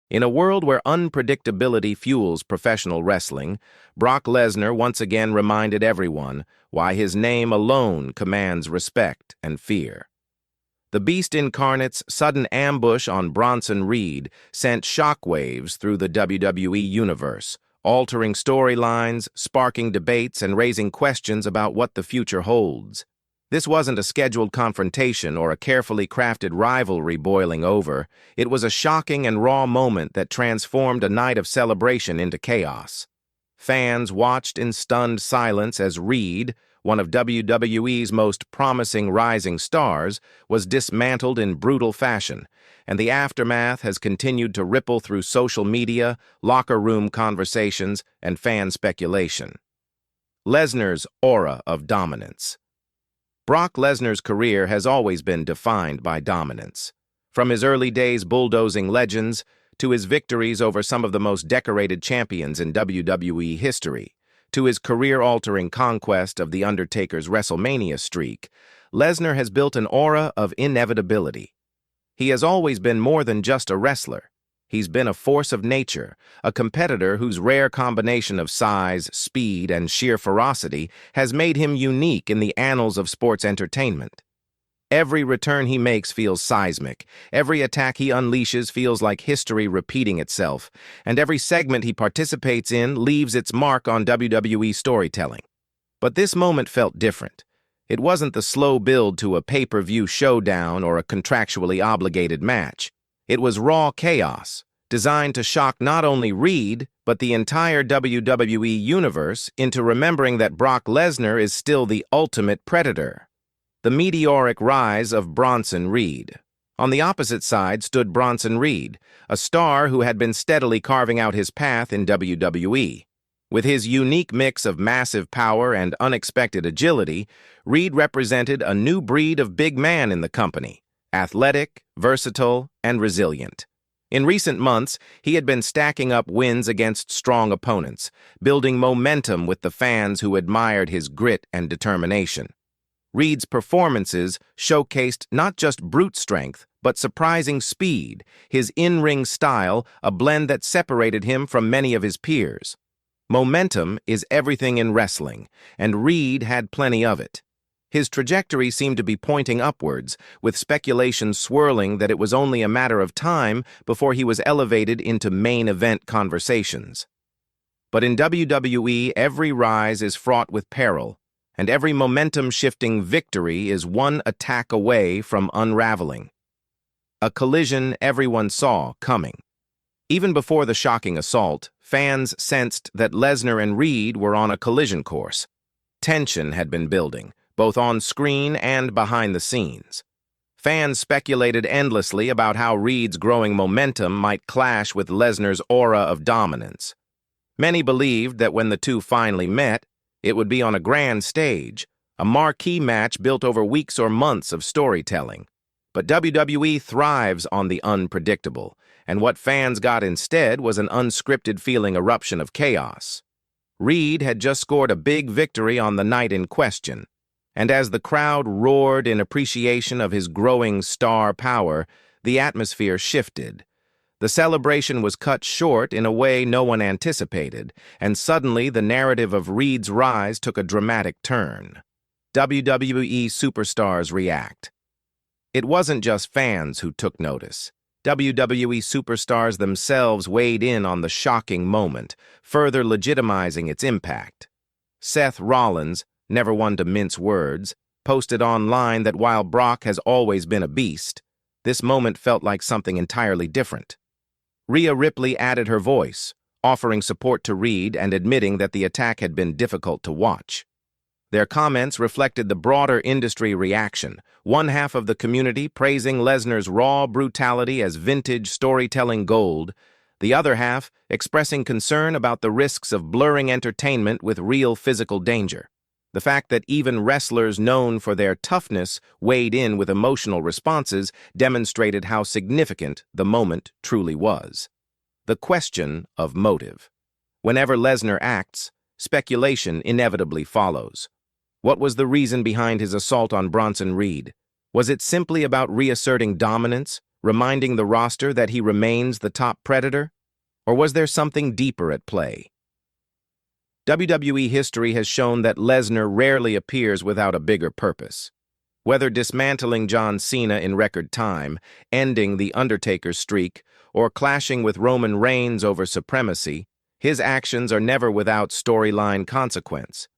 In a world where unpredictability fuels professional wrestling, Brock Lesnar once again reminded everyone why his name alone commands respect and fear. The Beast Incarnate's sudden ambush on Bronson Reed sent shockwaves through the WWE Universe, altering storylines, sparking debates, and raising questions about what the future holds. This wasn't a scheduled confrontation or a carefully crafted rivalry boiling over. It was a shocking and raw moment that transformed a night of celebration into chaos. Fans watched in stunned silence as Reed, one of WWE's most promising rising stars, was dismantled in brutal fashion, and the aftermath has continued to ripple through social media, locker room conversations, and fan speculation. Lesnar's aura of dominance. Brock Lesnar's career has always been defined by dominance. From his early days bulldozing legends to his victories over some of the most decorated champions in WWE history, to his career-altering conquest of The Undertaker's WrestleMania streak, Lesnar has built an aura of inevitability. He has always been more than just a wrestler. He's been a force of nature, a competitor whose rare combination of size, speed, and sheer ferocity has made him unique in the annals of sports entertainment. Every return he makes feels seismic, every attack he unleashes feels like history repeating itself, and every segment he participates in leaves its mark on WWE storytelling. But this moment felt different. It wasn't the slow build to a pay-per-view showdown or a contractually obligated match. It was raw chaos, designed to shock not only Reed, but the entire WWE Universe into remembering that Brock Lesnar is still the ultimate predator. The meteoric rise of Bronson Reed. On the opposite side stood Bronson Reed, a star who had been steadily carving out his path in WWE. With his unique mix of massive power and unexpected agility, Reed represented a new breed of big man in the company. Athletic, versatile, and resilient. In recent months, he had been stacking up wins against strong opponents, building momentum with the fans who admired his grit and determination. Reed's performances showcased not just brute strength, but surprising speed, his in-ring style, a blend that separated him from many of his peers. Momentum is everything in wrestling, and Reed had plenty of it. His trajectory seemed to be pointing upwards, with speculation swirling that it was only a matter of time before he was elevated into main event conversations. But in WWE, every rise is fraught with peril, and every momentum-shifting victory is one attack away from unraveling. A collision everyone saw coming. Even before the shocking assault, fans sensed that Lesnar and Reed were on a collision course. Tension had been building, both on screen and behind the scenes. Fans speculated endlessly about how Reed's growing momentum might clash with Lesnar's aura of dominance. Many believed that when the two finally met, it would be on a grand stage, a marquee match built over weeks or months of storytelling. But WWE thrives on the unpredictable, and what fans got instead was an unscripted feeling eruption of chaos. Reed had just scored a big victory on the night in question, and as the crowd roared in appreciation of his growing star power, the atmosphere shifted. The celebration was cut short in a way no one anticipated, and suddenly the narrative of Reed's rise took a dramatic turn. WWE superstars react. It wasn't just fans who took notice. WWE superstars themselves weighed in on the shocking moment, further legitimizing its impact. Seth Rollins, never one to mince words, posted online that while Brock has always been a beast, this moment felt like something entirely different. Rhea Ripley added her voice, offering support to Reed and admitting that the attack had been difficult to watch. Their comments reflected the broader industry reaction, one half of the community praising Lesnar's raw brutality as vintage storytelling gold, the other half expressing concern about the risks of blurring entertainment with real physical danger. The fact that even wrestlers known for their toughness weighed in with emotional responses demonstrated how significant the moment truly was. The question of motive. Whenever Lesnar acts, speculation inevitably follows. What was the reason behind his assault on Bronson Reed? Was it simply about reasserting dominance, reminding the roster that he remains the top predator? Or was there something deeper at play? WWE history has shown that Lesnar rarely appears without a bigger purpose. Whether dismantling John Cena in record time, ending The Undertaker's streak, or clashing with Roman Reigns over supremacy, his actions are never without storyline consequence.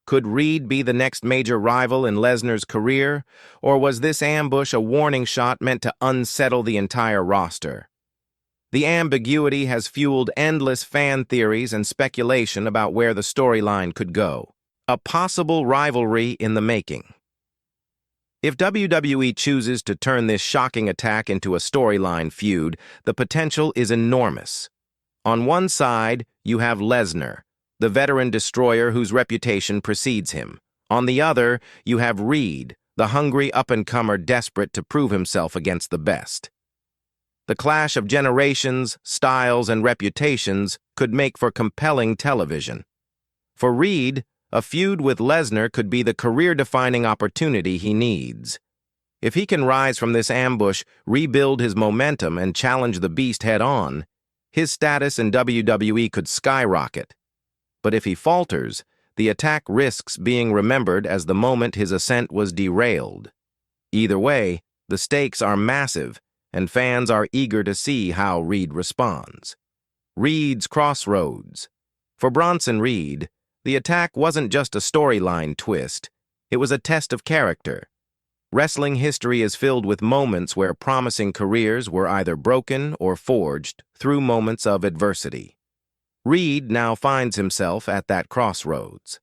Could Reed be the next major rival in Lesnar's career, or was this ambush a warning shot meant to unsettle the entire roster? The ambiguity has fueled endless fan theories and speculation about where the storyline could go. A possible rivalry in the making. If WWE chooses to turn this shocking attack into a storyline feud, the potential is enormous. On one side, you have Lesnar, the veteran destroyer whose reputation precedes him. On the other, you have Reed, the hungry up-and-comer desperate to prove himself against the best. The clash of generations, styles, and reputations could make for compelling television. For Reed, a feud with Lesnar could be the career-defining opportunity he needs. If he can rise from this ambush, rebuild his momentum, and challenge the Beast head-on, his status in WWE could skyrocket. But if he falters, the attack risks being remembered as the moment his ascent was derailed. Either way, the stakes are massive, and fans are eager to see how Reed responds. Reed's crossroads. For Bronson Reed, the attack wasn't just a storyline twist, it was a test of character. Wrestling history is filled with moments where promising careers were either broken or forged through moments of adversity. Reed now finds himself at that crossroads.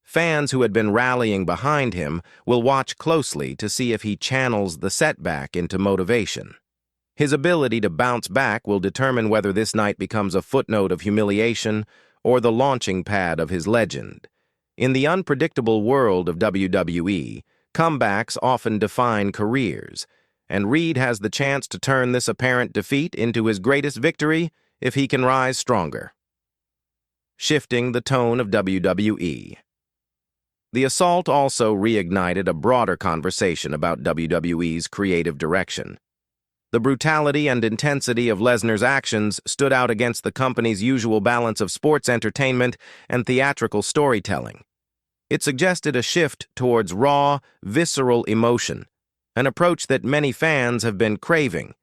Fans who had been rallying behind him will watch closely to see if he channels the setback into motivation. His ability to bounce back will determine whether this night becomes a footnote of humiliation or the launching pad of his legend. In the unpredictable world of WWE, comebacks often define careers, and Reed has the chance to turn this apparent defeat into his greatest victory if he can rise stronger. Shifting the tone of WWE. The assault also reignited a broader conversation about WWE's creative direction. The brutality and intensity of Lesnar's actions stood out against the company's usual balance of sports entertainment and theatrical storytelling. It suggested a shift towards raw, visceral emotion, an approach that many fans have been craving.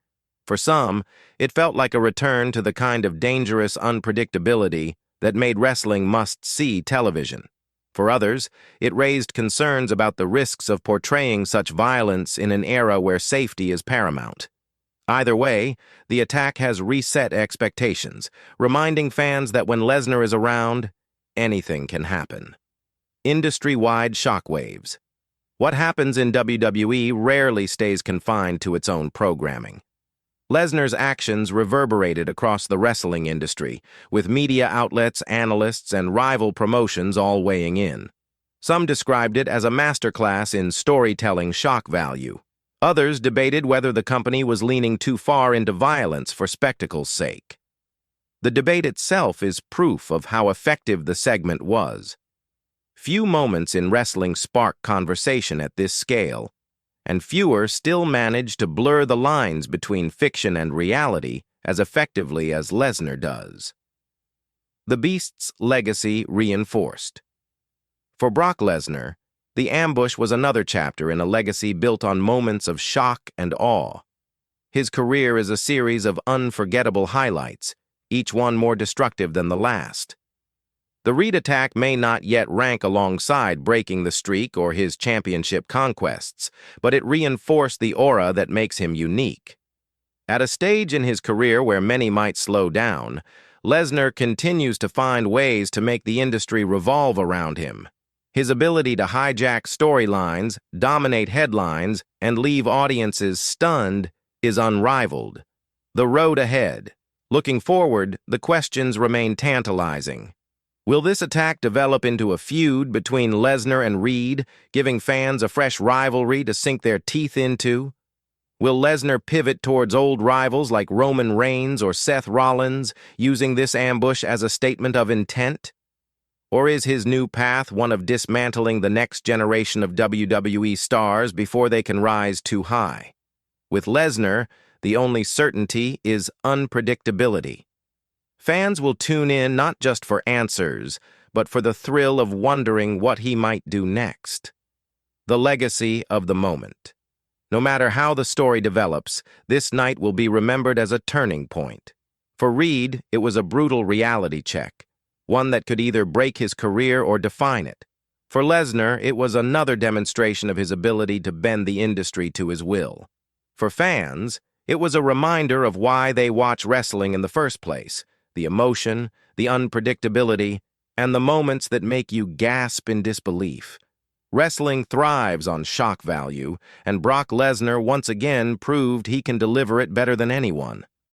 For some, it felt like a return to the kind of dangerous unpredictability that made wrestling must-see television. For others, it raised concerns about the risks of portraying such violence in an era where safety is paramount. Either way, the attack has reset expectations, reminding fans that when Lesnar is around, anything can happen. Industry-wide shockwaves. What happens in WWE rarely stays confined to its own programming. Lesnar's actions reverberated across the wrestling industry, with media outlets, analysts, and rival promotions all weighing in. Some described it as a masterclass in storytelling shock value. Others debated whether the company was leaning too far into violence for spectacle's sake. The debate itself is proof of how effective the segment was. Few moments in wrestling spark conversation at this scale, and fewer still manage to blur the lines between fiction and reality as effectively as Lesnar does. The Beast's legacy reinforced. For Brock Lesnar, the ambush was another chapter in a legacy built on moments of shock and awe. His career is a series of unforgettable highlights, each one more destructive than the last. The Reed attack may not yet rank alongside breaking the streak or his championship conquests, but it reinforced the aura that makes him unique. At a stage in his career where many might slow down, Lesnar continues to find ways to make the industry revolve around him. His ability to hijack storylines, dominate headlines, and leave audiences stunned is unrivaled. The road ahead. Looking forward, the questions remain tantalizing. Will this attack develop into a feud between Lesnar and Reed, giving fans a fresh rivalry to sink their teeth into? Will Lesnar pivot towards old rivals like Roman Reigns or Seth Rollins, using this ambush as a statement of intent? Or is his new path one of dismantling the next generation of WWE stars before they can rise too high? With Lesnar, The only certainty is unpredictability. Fans will tune in not just for answers, but for the thrill of wondering what he might do next. The legacy of the moment. No matter how the story develops, this night will be remembered as a turning point. For Reed, it was a brutal reality check, one that could either break his career or define it. For Lesnar, it was another demonstration of his ability to bend the industry to his will. For fans, it was a reminder of why they watch wrestling in the first place, the emotion, the unpredictability, and the moments that make you gasp in disbelief. Wrestling thrives on shock value, and Brock Lesnar once again proved he can deliver it better than anyone.